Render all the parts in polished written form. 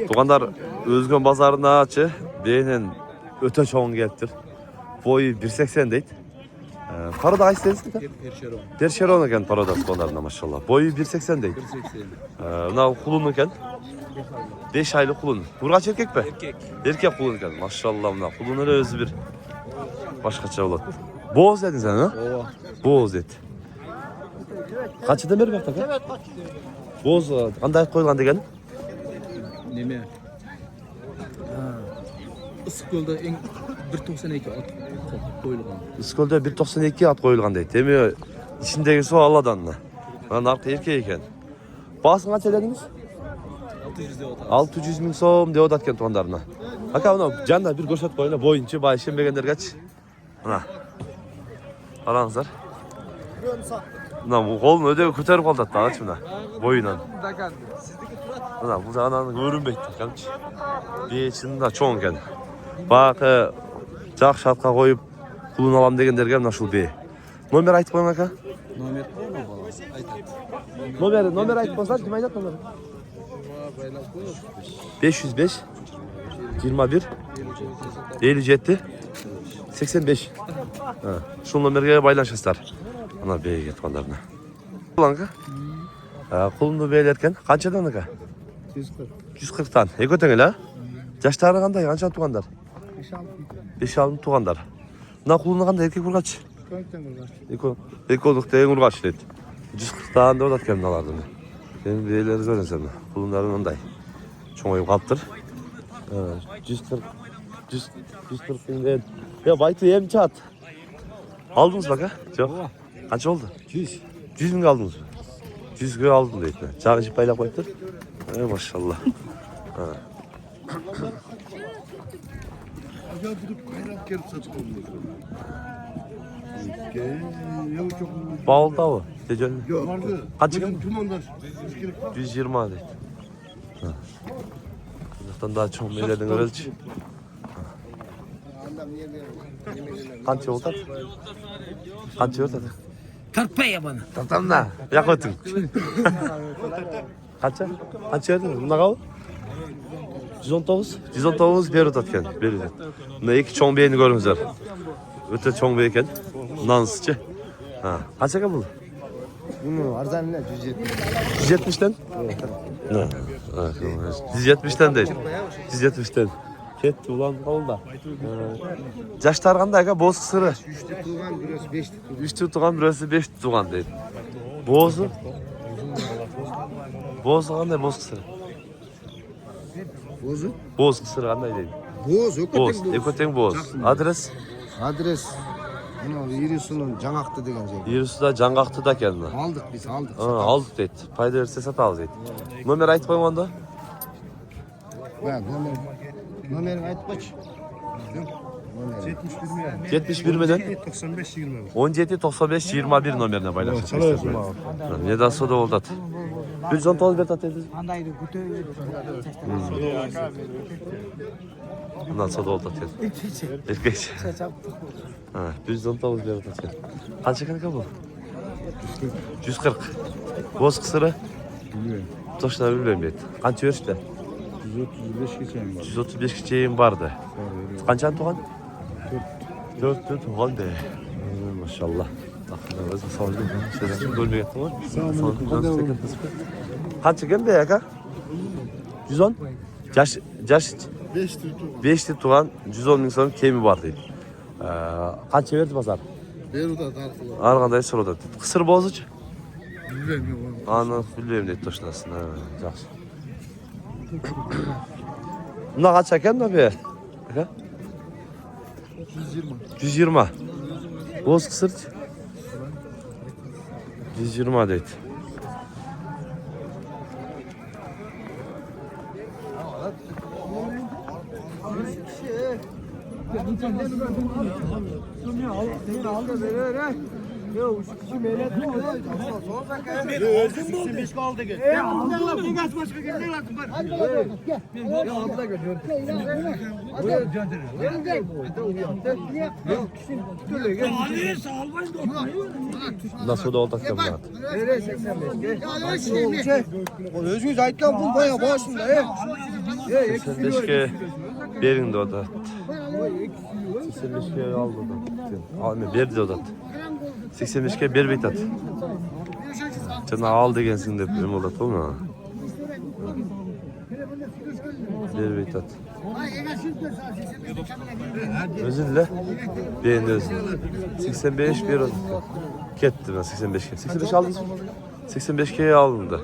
Tuğanlar Özgün bazarına açı. Beynin öte çoğun geliptir. Boyu 1.80 deydi. Paroda ayseniz mi? Perşeron eken paroda tuğanlarına maşallah. Boyu 1.80 deydi. 1.80. Buna kulun eken. 5 aylık kulun. Burgaç erkek mi? Erkek. Erkek kulun eken. Maşallah buna. Kulunları özü bir. Başkaça olur. Boğaz dedin sen ha? Boğaz dedi. Kaçıdan beri baktık ha? Boğaz qanday koygan degen? Neme? Issiqko'lda eng 1.92 at qo'yilgan. Issiqko'lda 1.92 at qo'yilgan deydi. Demek içindeki su Allah'danla. Lan arka erkek eken. Basın kaç edediniz? 600 ming so'm deb o'tayotgan tuğanlarına. Aka buna canda bir ko'rsatib qo'yinglar boyuncha bayishmaganlar kaç? Mana. Qarangizlar. Mana bu qo'lni o'zi ko'tarib qoldi ha shunda. Boyundan. Mana bu zamandan ko'rinmaydi kamchi. Bechinde cho'ng ekan. Baq jaq shatqa qo'yib pulini olam deganlarga mana shu be. Nomer aytib qo'ying aka. Nomer qo'yma aytadi. Nomer aytib qo'ysangiz kim aytadi nomer? 505 21 57 85. Ha, şu numaraya baylanışasızlar. Ana beye getkenlerine. Ulanka? Kulunu beylerken kaçadan aka? 140. 140'tan. Ekoten la? Yaşları qanday? Qancha tuğanlar? 5-6 tuğanlar. Buna kulunu qanday erkek urgaç? Ekolukta en urgaç dedi. 140'tan da odat kendini alardı. Benim beyleri görünsem mi? Kulunların onday. Çoğayıp kaptır. 140 binden. Ya baytı yem çat. Aldınız bak ha? Yok. Kaç oldu? 100 bin aldınız mı? 100 bin aldım deyip mi? Çağışı payla koydur. Maşallah. Bağıldı o. Yok. Kaç gün? 120 120 adet. Bundan daha çok meylerden ölçü. Kaç oldu? Kaç oldu? 40 paya bana. Tamam da. Yakıtın. Kaça? Kaç verdin? Buna kal? 119. 119 beri tatken. Beri. Bunda iki çoğun beyni görünüzler. Öte çoğun beyken. Bundan sıçı. Kaça kadar bu? Bunu arzan ne? 170'ten? Ne? 170'ten değil. 170'ten. Ketti ulan oldu. Yaşlar qanday aka? Boz kısırı. 3'te tuğan, burası 5'te tuğan. 3 tuğan, burası 5 tuğan deydi. Bozu? Bozu qanday boz kısırı? Bozu? Boz kısırı qanday deydi? Boz, Boz, ekoten boz. Adres? Adres. Bunu Yürüsü'nün Canaktı degen şey. Yürüsüda Cangaqtıda kendine. Aldık biz, aldık. Aldık deydi. Payda verse satabız deydi. Nomer aytып qo'ying onda. Ben numarini aytıp kaç? 71 meden 95 20. 17 95 21 nomerine paylaşın. Ne daha soda oldu at. 119 bir tat ediniz. Bundan soda oldu at. Erkek. Ha, 119 bir tat. Kaç kadar bu? 140. Boz kısırı? Bilmiyorum. Toşlar bilmiyorum deydi. Kaç ölçtü? 135 geçeyim var. 135 keçeyim vardı. Kaçan tuğan? 4 tuğan de. Maşallah. Aklına özü sağlıklı. Sözüm bölmeye gittim var. Selamünaleyküm. Kaç çeken be yaka? 110? Yaş 5 tuğan 110 bin son kemi var deydi. Kaç verdi pazar? Beruda tartılar. Arğanday soruda. Kısır bozucu. Bilmiyorum. Anı bilmiyorum deydi toşlasın. Yaxşı. Buna kaç çeken de be? 120. Boz kısır. 120 deydi. Nasıl da olacak ya bunlar? Özgür aytkan bu bayağı başında. 85'e berin de o da. 85'e aldı da. Alma berdi o da. 85'e ber beytat. Cana al degensin dep elim olat olma. Ber beytat. Özünle beğendi özün. 85 bir oldu. Kettim ben 85'e. 85 aldınız mı? 85'e alındı.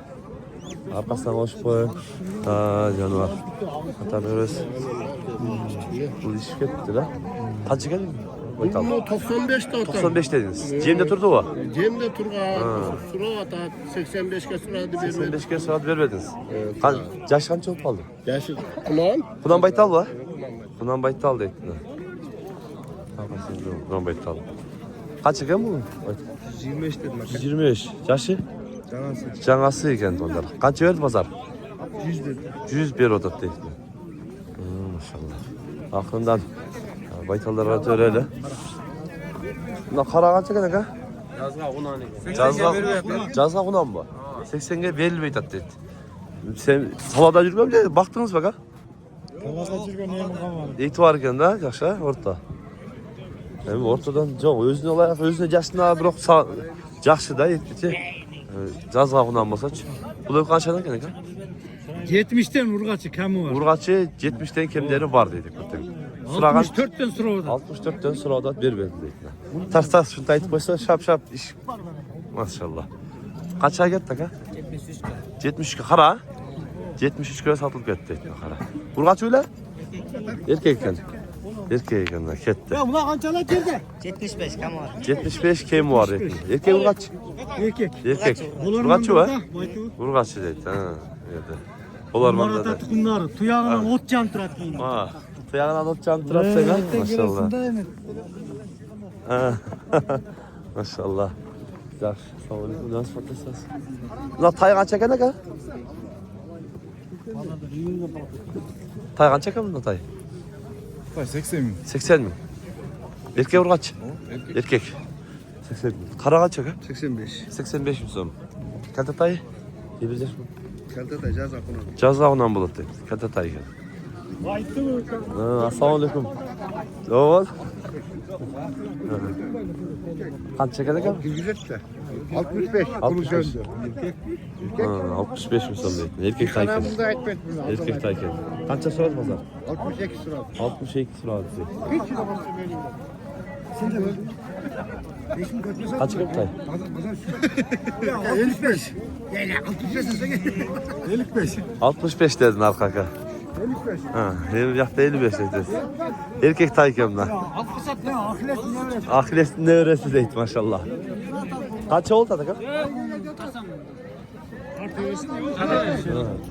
Arkasından hoş koyun. Canı var. Hatta böyle bu iş gitti la. Kaçı geldi mi? Oytal. 95 de 95 dediniz. Cem'de turdu o. Cem'de turga sura ata 85'e suradı vermedi. 85'e sırat vermediniz. Yaş kaç olup aldı? Yaşı kulağın. Bundan baytal var. Bundan baytal değil. Bundan baytal. Kaç eken bu? 25 dedim. 125. Yaşı? Canası eken onlar. Kaç verdi pazar? 100 dedim. 100 bir odat değil. Maşallah. Aklından baytallar var öyle. Buna kara kaç eken eka? Cazga kunan mı? 80'e belli beytat dedi. Sen salada yürümem de baktınız bak ha? Kavada jirgen neyim kalmadı. İtibar eken da yaşa orta. Hem ortadan çok özüne olarak özüne yaşına bırak жақсы da yetmeyecek. Cazga kunan basaç. Bu da kaçadan eken eka? 70'ten Urgaçı kemi var. Urgaçı 70'ten kemleri var dedik. 64'ten sırada. 64'ten sırada bir verdi dedik. Tars şunu aytıp koysa şap iş. Maşallah. Kaça gitti ha? 73 kara. 73 kere satılıp gitti kara. Urgaç öyle? Erkek eken. Erkek eken de gitti. Ya buna kançalar girdi. 75 kam var. 75 kem var erkek Urgaç. Erkek. Erkek. Bular Urgaçı var. Baytu. Urgaçı dedi. Ha. Evet. Olar Marata manda da. tukunlar. Tuyağına ot cantırat giyin. Ha. Tuyağına not çantırapsa ha. Maşallah. Ha. Maşallah. Güzel. Sağ olun. Nasıl fotoğrafsız? La taygan çeken ne ka? Taygan çeken mi tay? 80 mi? 80 mi? Erkek urgaç. Erkek. 80 mi? Karaga çeken? 85. 85 mi son? Kalta tay? Yebilecek mi? Kalta da caz akını. Cazga onan bulut dedi. Kalta tay gel. Baytu. Assalamu alaikum. Doğal. Kaç çeken ne ka? Güzel de. 65. 65. 65 mi son değil? Erkek tay gel. Kanamızda etmet bunu. Erkek tay gel. Kaça sorar pazar? 68 surat. 62 surat. Hiç namazı veriyor. Kaç kere tay? 55. Yani 65. 65 dedin arkaka. 55. Ha, benim yakta 55 dedin. Erkek taykemle. Akfısat ne? Ahiret ne öğret? Ahiret ne öğresi deyit maşallah. Kaç oldu adaka?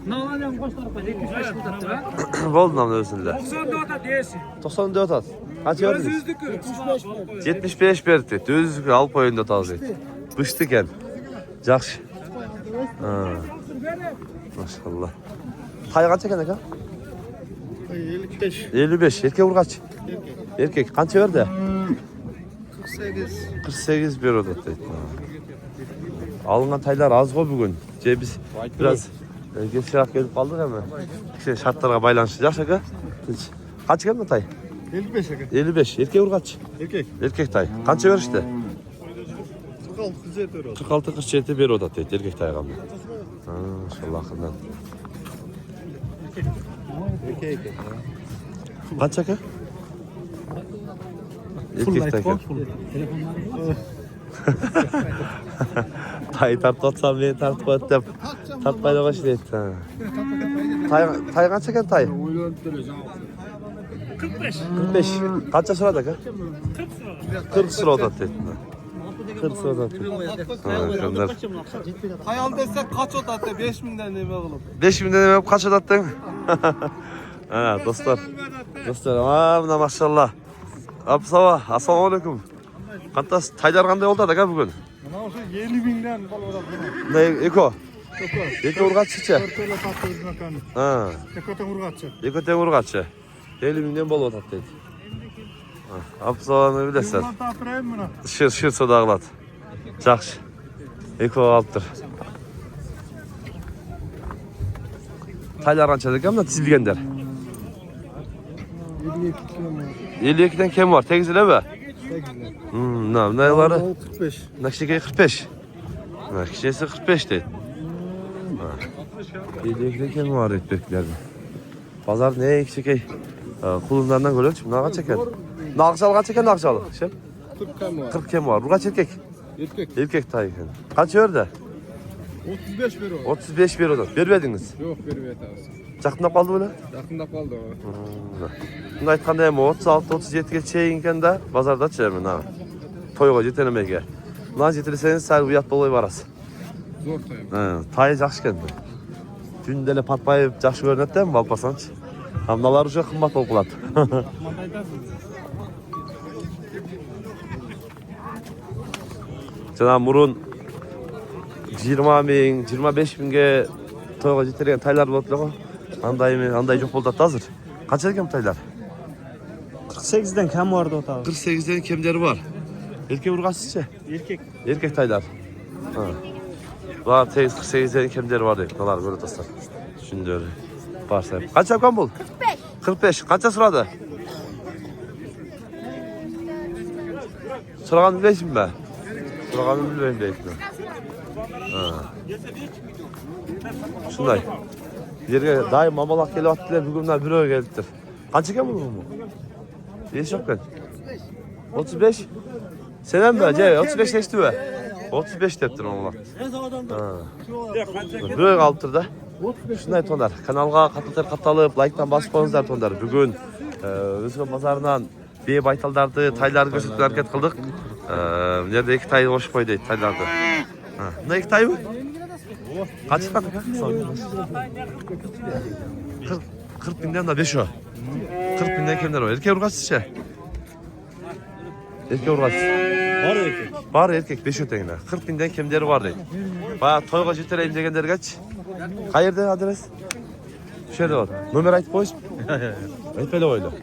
Ne alacağım koş tarafa? 75 kudattır ha? Oldu namlı özünde. 94 at diyesin. 94 at. Kaç verdiniz? 75. 75 verdi. Düzlük al oyunda taze. Bıştı gel. Жақşı. Ha. Maşallah. Tay kaç eken aka? 55. 55. Erkek urgaç. Erkek. Kaça verdi? 48. 48 bir oda deydi. Alıngan taylar az koy bugün. Biz biraz geçerek gelip kaldık ama şartlara baylanışacak şaka. Kaç geldi tay? 55 aga. 55. Erkek urgaç. Erkek. Erkek tay. Kaça ver işte? 46 güzel bir oldu. 46 47 bir oda deydi erkek tay gamlı. Maşallah akından. Erkek. Kaç çaka? Erkek tay gel. Tay tart atsam beni tart koyup tartmayla başlaydı. Tay kaç çeken tay? 45. Kaça sırada ka? 40 sırada dedi. 40 sırada dedi. Gönder. Hayal desek kaç otattı? 5000'den neme kılıp. 5000'den demem kaç attın? Ha dostlar. Dostlar aman maşallah. Abi sabah. Assalamu alaikum. Kantas taylar qanday oldu da bugün? Mana şu 50.000'den bal Ne eko? Eko urgatçıça. Körtele satıyoruz makanı. Ha. Ekoten urgatçı. Eko ten urgatçı. 50.000'den bol otat dedi. Ha. Apsalanı bilesen. Bundan tapırayım buna. Şır sodağlat. Жақсы. Eko alıp dur. Taylar qancha ekan mına tizilgender? 52 kilo. 52'den kem var. Tegizile mi? 8'ler. Nayları? 45. Nakşike 45. Nakşikesi 45 değil. 52'den kem var etbeklerden. Pazar ne ekşikey? Kulunlarından görüyoruz. Nağa çeken. Nağçal kaç eken nağçalı? 40 kam var. 40 kem var. Rugaç erkek. Erkek. Erkek tayı. Kaç ördü? 35 veriyor. 35 bir odan. Vermediniz. Yok veriyor etası. Жақындап қалды böyle. Yakında kaldı o. Bunu айтқанда эми 36-37-ге чейин экен да базардачы эми мына тойго жетелемейге. Мына жетелесеңиз сәл уят болбой барасыз. Zor tayım. Тайы жакшы экен. Түндө эле патпайып жакшы көрүнөт да эми алып барсаңчы. Мыналар уже кымбат болуп калат. Жана мурун 20 000, 25 000ге тойго жетелеген тайлар болот эле го. Андай жок болуп атты азыр. Канча экен тайлар? 48'den kam vardı o tabi. 48'den kemleri var. Erkek urgasızca. Erkek. Erkek taylar. Ha. Var 48'den kemleri var değil. Nalar böyle dostlar. Şimdi öyle. Varsa. Kaç yapkan bul? 45. 45. Kaça sıradı? Sıragan bilmeysin be. Sıragan bilmeyim belki. Ha. Şunday. Yerine daim mamalak gelip attılar. Bugünler bir öyle geldiler. Kaç yapkan bul mu? Yeş yok ben. 35. Senem be, 35 geçti be. 35 deptir mamalak. Ha. Bir öyle kalıptır da. Şunday tonlar. Kanalga katılıp, like'tan basıp koyunuzlar tonlar. Bugün Özgün Pazarından bey baytaldарды, taylарды gösterip hareket kıldık. Nerede iki tay hoş koydu taylarda. Ne iki tay mı? Kaç çıkardı? 40 binden de 5 o. 40 binden kimler o? Erkek urgaç işte. Erkek urgaç. Var erkek. Var erkek 5 ötengine. 40 binden kimleri var değil. Bayağı toyga jeteleyim degenler kaç? Kayırdı adres? Şöyle var. Numara ayıp boş. Ayıp öyle oydu.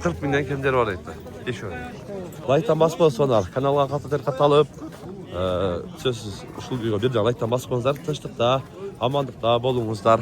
40 binden kimleri var değil. 5 o. Like'tan basma sonra kanalga katılıp sözsüz uşul bir de like'tan basmanızlar tınçlıkta, amanlıkta bolunuzlar.